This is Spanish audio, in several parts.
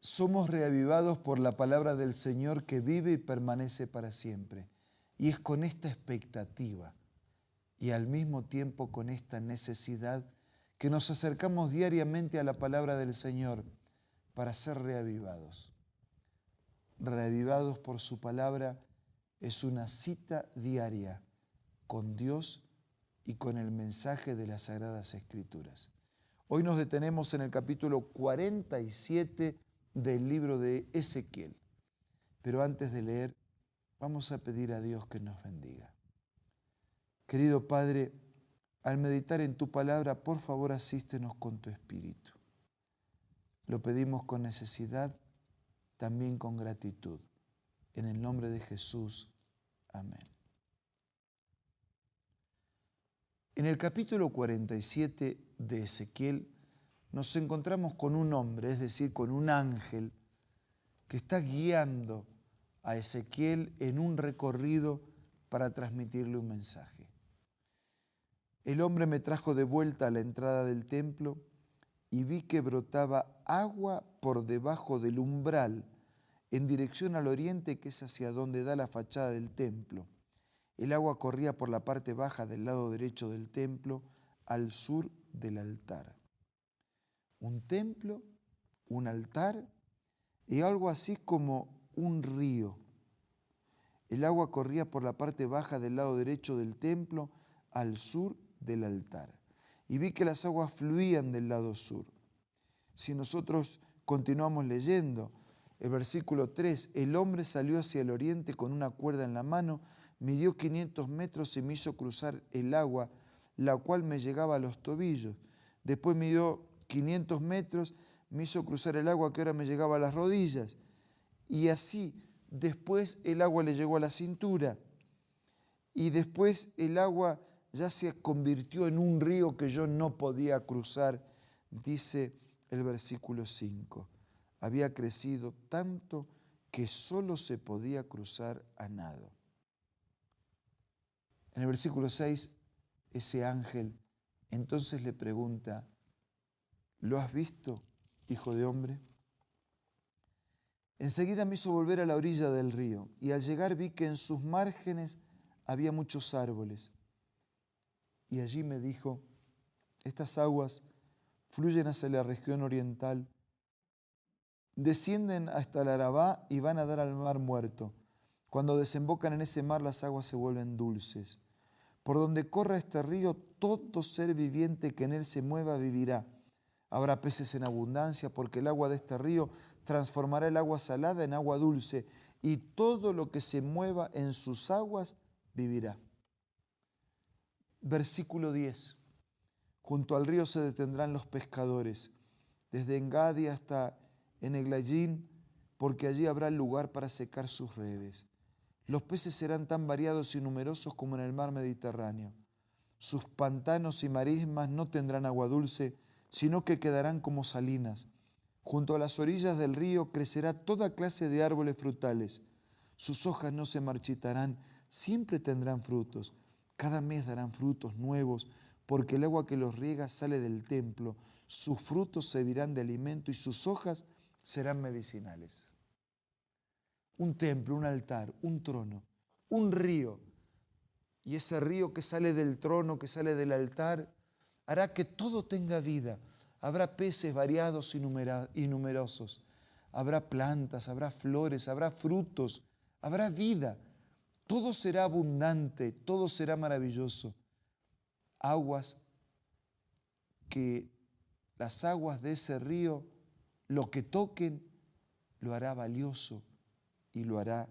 somos reavivados por la palabra del Señor que vive y permanece para siempre. Y es con esta expectativa y al mismo tiempo con esta necesidad que nos acercamos diariamente a la palabra del Señor para ser reavivados. Reavivados por su palabra es una cita diaria con Dios y con el mensaje de las Sagradas Escrituras. Hoy nos detenemos en el capítulo 47 del libro de Ezequiel. Pero antes de leer, vamos a pedir a Dios que nos bendiga. Querido Padre, al meditar en tu palabra, por favor asístenos con tu Espíritu. Lo pedimos con necesidad, también con gratitud. En el nombre de Jesús. Amén. En el capítulo 47 de Ezequiel nos encontramos con un hombre, es decir, con un ángel, que está guiando a Ezequiel en un recorrido para transmitirle un mensaje. El hombre me trajo de vuelta a la entrada del templo y vi que brotaba agua por debajo del umbral en dirección al oriente, que es hacia donde da la fachada del templo. El agua corría por la parte baja del lado derecho del templo, al sur del altar. Un templo, un altar y algo así como un río. El agua corría por la parte baja del lado derecho del templo, al sur del altar. Y vi que las aguas fluían del lado sur. Si nosotros continuamos leyendo, el versículo 3, el hombre salió hacia el oriente con una cuerda en la mano, midió 500 metros y me hizo cruzar el agua, la cual me llegaba a los tobillos. Después midió 500 metros, me hizo cruzar el agua que ahora me llegaba a las rodillas. Y así, después el agua le llegó a la cintura. Y después el agua ya se convirtió en un río que yo no podía cruzar, dice el versículo 5. Había crecido tanto que solo se podía cruzar a nado. En el versículo 6, ese ángel entonces le pregunta, ¿lo has visto, hijo de hombre? Enseguida me hizo volver a la orilla del río, y al llegar vi que en sus márgenes había muchos árboles. Y allí me dijo, estas aguas fluyen hacia la región oriental, descienden hasta el Arabá y van a dar al mar Muerto. Cuando desembocan en ese mar, las aguas se vuelven dulces. Por donde corra este río, todo ser viviente que en él se mueva vivirá. Habrá peces en abundancia, porque el agua de este río transformará el agua salada en agua dulce, y todo lo que se mueva en sus aguas vivirá. Versículo 10. Junto al río se detendrán los pescadores, desde Engadi hasta Eneglayín, porque allí habrá lugar para secar sus redes. Los peces serán tan variados y numerosos como en el mar Mediterráneo. Sus pantanos y marismas no tendrán agua dulce, sino que quedarán como salinas. Junto a las orillas del río crecerá toda clase de árboles frutales. Sus hojas no se marchitarán, siempre tendrán frutos. Cada mes darán frutos nuevos, porque el agua que los riega sale del templo. Sus frutos servirán de alimento y sus hojas serán medicinales. Un templo, un altar, un trono, un río. Y ese río que sale del trono, que sale del altar, hará que todo tenga vida. Habrá peces variados y numerosos. Habrá plantas, habrá flores, habrá frutos, habrá vida. Todo será abundante, todo será maravilloso. Aguas que las aguas de ese río, lo que toquen, lo hará valioso y lo hará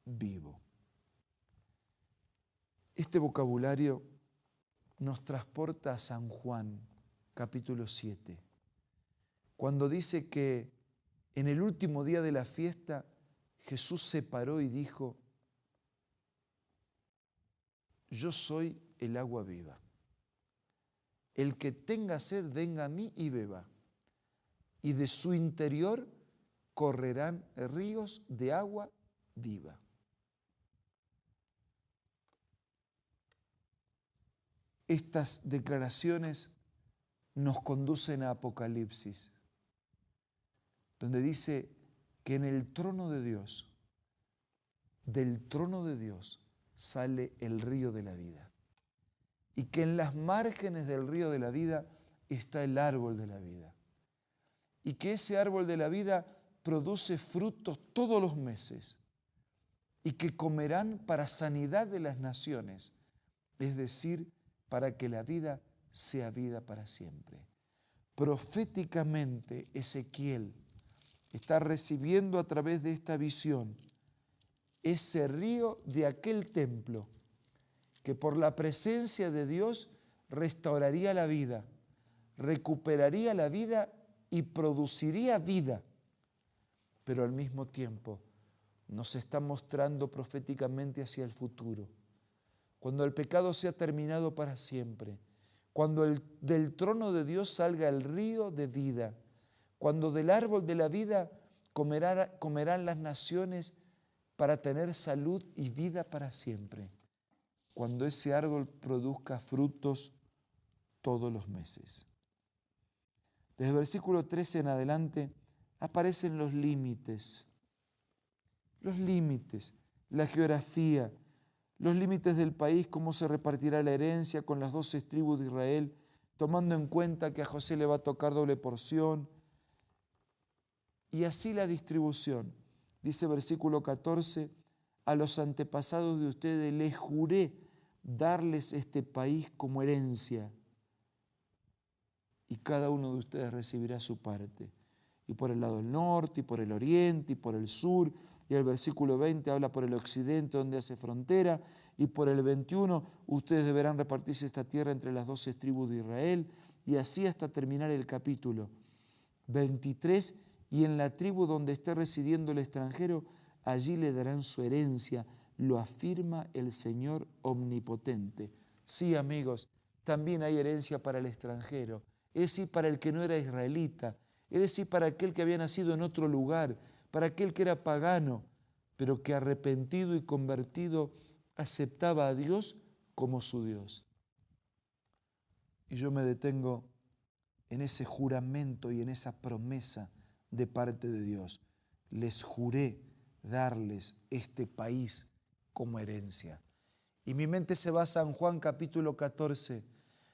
vivo. Este vocabulario nos transporta a San Juan, capítulo 7, cuando dice que en el último día de la fiesta Jesús se paró y dijo, yo soy el agua viva. El que tenga sed, venga a mí y beba. Y de su interior correrán ríos de agua viva. Estas declaraciones nos conducen a Apocalipsis. donde dice que en el trono de Dios, del trono de Dios, sale el río de la vida. Y que en las márgenes del río de la vida está el árbol de la vida. Y que ese árbol de la vida produce frutos todos los meses. Y que comerán para sanidad de las naciones, es decir, para que la vida sea vida para siempre. Proféticamente, Ezequiel está recibiendo a través de esta visión ese río de aquel templo que por la presencia de Dios restauraría la vida, recuperaría la vida y produciría vida, pero al mismo tiempo nos está mostrando proféticamente hacia el futuro. Cuando el pecado sea terminado para siempre, cuando del trono de Dios salga el río de vida, cuando del árbol de la vida comerán las naciones para tener salud y vida para siempre, cuando ese árbol produzca frutos todos los meses. Desde el versículo 13 en adelante aparecen los límites, la geografía, los límites del país, cómo se repartirá la herencia con las 12 tribus de Israel, tomando en cuenta que a José le va a tocar doble porción. Y así la distribución. Dice versículo 14, a los antepasados de ustedes les juré darles este país como herencia. Y cada uno de ustedes recibirá su parte. Y por el lado del norte, y por el oriente, y por el sur. Y el versículo 20 habla por el occidente, donde hace frontera. Y por el 21, ustedes deberán repartirse esta tierra entre las 12 tribus de Israel. Y así hasta terminar el capítulo 23. Y en la tribu donde esté residiendo el extranjero, allí le darán su herencia. Lo afirma el Señor omnipotente. Sí, amigos, también hay herencia para el extranjero. Es decir, para el que no era israelita. Es decir, para aquel que había nacido en otro lugar, para aquel que era pagano, pero que arrepentido y convertido aceptaba a Dios como su Dios. Y yo me detengo en ese juramento y en esa promesa de parte de Dios. Les juré darles este país como herencia. Y mi mente se basa en Juan capítulo 14,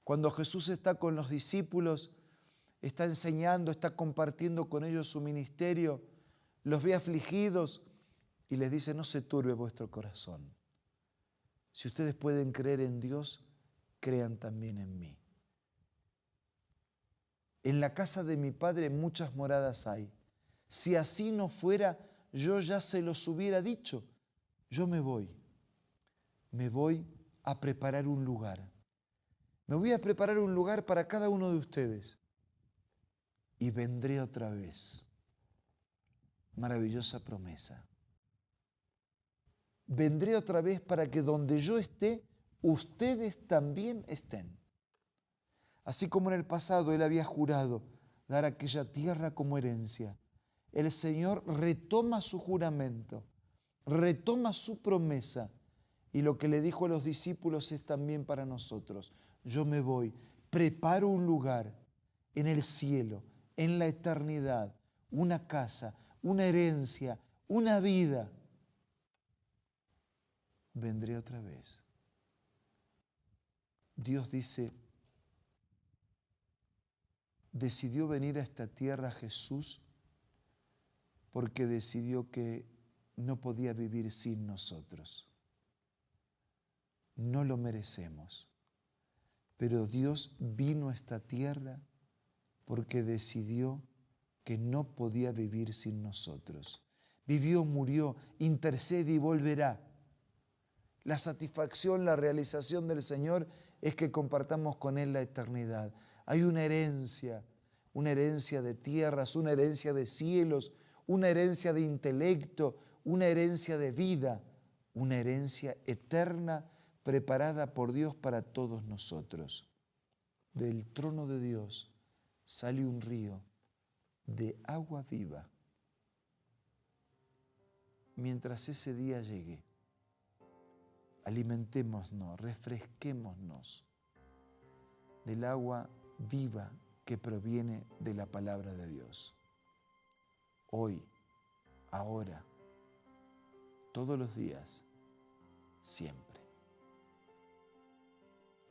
cuando Jesús está con los discípulos, está enseñando, está compartiendo con ellos su ministerio, los ve afligidos y les dice: no se turbe vuestro corazón. Si ustedes pueden creer en Dios, crean también en mí. En la casa de mi Padre muchas moradas hay. Si así no fuera, yo ya se los hubiera dicho. Yo me voy a preparar un lugar. Me voy a preparar un lugar para cada uno de ustedes. Y vendré otra vez. Maravillosa promesa. Vendré otra vez para que donde yo esté, ustedes también estén. Así como en el pasado Él había jurado dar aquella tierra como herencia, el Señor retoma su juramento, retoma su promesa, y lo que le dijo a los discípulos es también para nosotros. Yo me voy, preparo un lugar en el cielo, en la eternidad, una casa, una herencia, una vida. Vendré otra vez. Dios dice, decidió venir a esta tierra Jesús porque decidió que no podía vivir sin nosotros. No lo merecemos, pero Dios vino a esta tierra porque decidió que no podía vivir sin nosotros. Vivió, murió, intercede y volverá. La satisfacción, la realización del Señor es que compartamos con Él la eternidad. Hay una herencia de tierras, una herencia de cielos, una herencia de intelecto, una herencia de vida, una herencia eterna preparada por Dios para todos nosotros. Del trono de Dios sale un río de agua viva. Mientras ese día llegue, alimentémonos, refresquémonos del agua viva que proviene de la palabra de Dios. hoy, ahora, todos los días, siempre.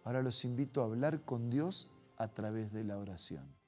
Ahora los invito a hablar con Dios a través de la oración.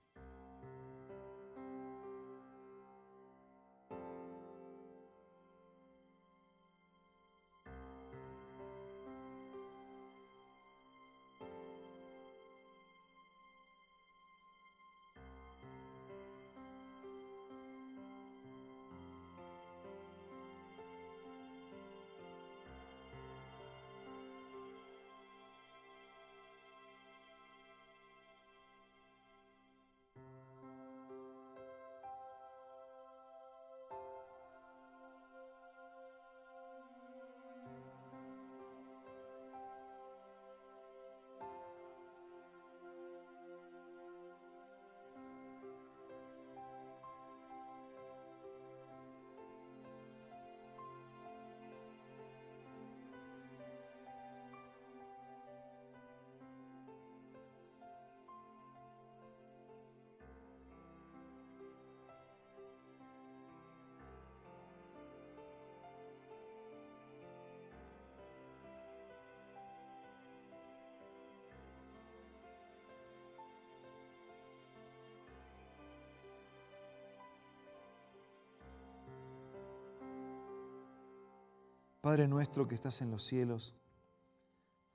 Padre nuestro que estás en los cielos,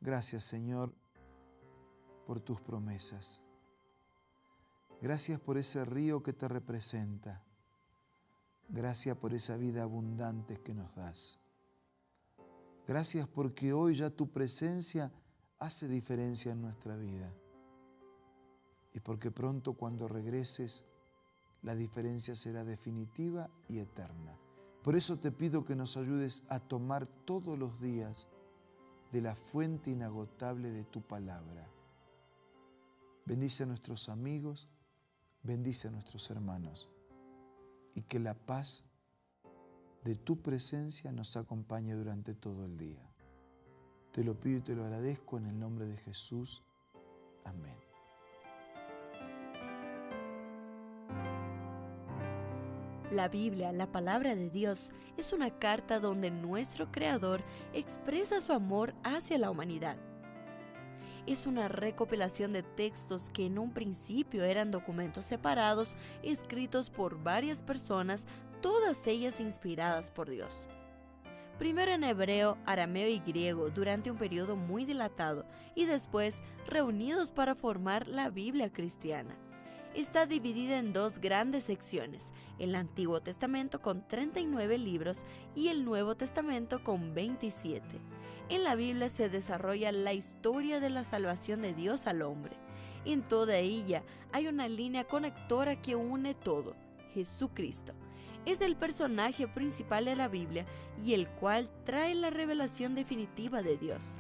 gracias Señor por tus promesas. Gracias por ese río que te representa. Gracias por esa vida abundante que nos das. Gracias porque hoy ya tu presencia hace diferencia en nuestra vida. Y porque pronto cuando regreses, la diferencia será definitiva y eterna. Por eso te pido que nos ayudes a tomar todos los días de la fuente inagotable de tu palabra. Bendice a nuestros amigos, bendice a nuestros hermanos y que la paz de tu presencia nos acompañe durante todo el día. Te lo pido y te lo agradezco en el nombre de Jesús. Amén. La Biblia, la palabra de Dios, es una carta donde nuestro Creador expresa su amor hacia la humanidad. Es una recopilación de textos que en un principio eran documentos separados, escritos por varias personas, todas ellas inspiradas por Dios. Primero en hebreo, arameo y griego durante un periodo muy dilatado y después reunidos para formar la Biblia cristiana. Está dividida en dos grandes secciones, el Antiguo Testamento con 39 libros y el Nuevo Testamento con 27. En la Biblia se desarrolla la historia de la salvación de Dios al hombre. En toda ella hay una línea conectora que une todo, Jesucristo. Es el personaje principal de la Biblia y el cual trae la revelación definitiva de Dios.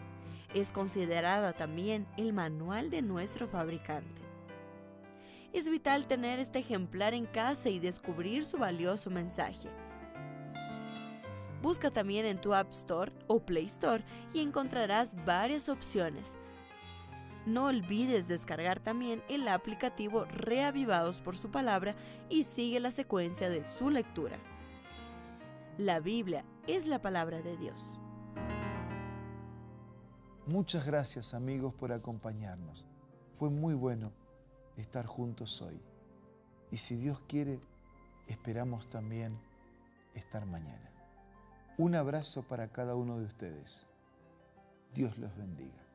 Es considerada también el manual de nuestro fabricante. Es vital tener este ejemplar en casa y descubrir su valioso mensaje. Busca también en tu App Store o Play Store y encontrarás varias opciones. No olvides descargar también el aplicativo Reavivados por su palabra y sigue la secuencia de su lectura. La Biblia es la palabra de Dios. Muchas gracias amigos por acompañarnos. Fue muy bueno estar juntos hoy. Y si Dios quiere, esperamos también estar mañana. Un abrazo para cada uno de ustedes. Dios los bendiga.